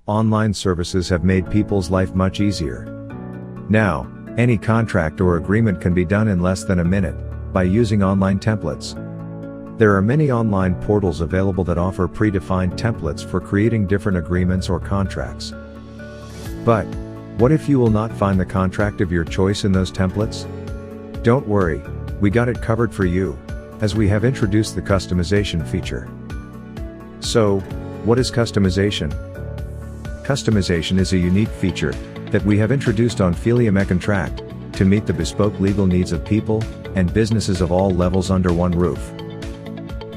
Online services have made people's life much easier. Now, any contract or agreement can be done in less than a minute, by using online templates. There are many online portals available that offer predefined templates for creating different agreements or contracts. But, what if you will not find the contract of your choice in those templates? Don't worry, we got it covered for you, as we have introduced the customization feature. So, what is customization? Customization is a unique feature that we have introduced on Feelium E-contract to meet the bespoke legal needs of people and businesses of all levels under one roof.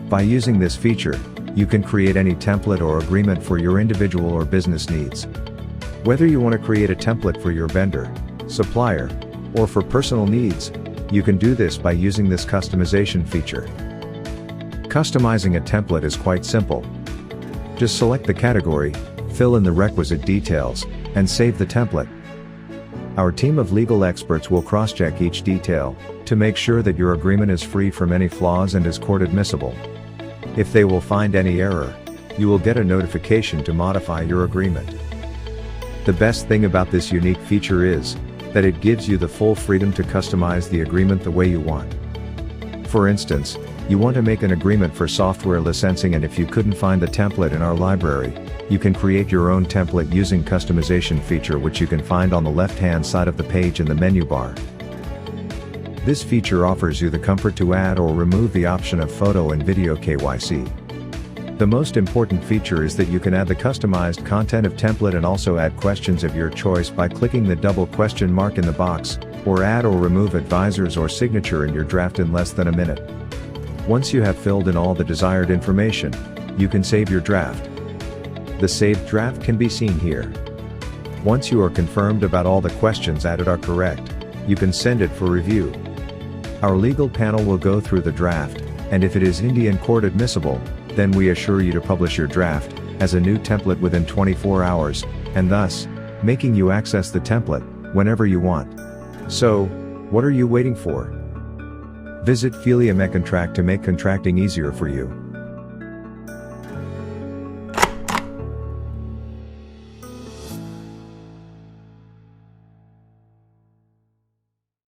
By using this feature, you can create any template or agreement for your individual or business needs. Whether you want to create a template for your vendor, supplier, or for personal needs, you can do this by using this customization feature. Customizing a template is quite simple. Just select the category, fill in the requisite details, and save the template. Our team of legal experts will cross-check each detail to make sure that your agreement is free from any flaws and is court admissible. If they will find any error, you will get a notification to modify your agreement. The best thing about this unique feature is that it gives you the full freedom to customize the agreement the way you want. For instance, you want to make an agreement for software licensing, and if you couldn't find the template in our library, you can create your own template using customization feature, which you can find on the left-hand side of the page in the menu bar. This feature offers you the comfort to add or remove the option of photo and video KYC. The most important feature is that you can add the customized content of template and also add questions of your choice by clicking the double question mark in the box, or add or remove advisors or signature in your draft in less than a minute. Once you have filled in all the desired information, you can save your draft. The saved draft can be seen here. Once you are confirmed about all the questions added are correct, you can send it for review. Our legal panel will go through the draft, and if it is Indian court admissible, then we assure you to publish your draft as a new template within 24 hours, and thus, making you access the template whenever you want. So, what are you waiting for? Visit Feelium E-contract to make contracting easier for you.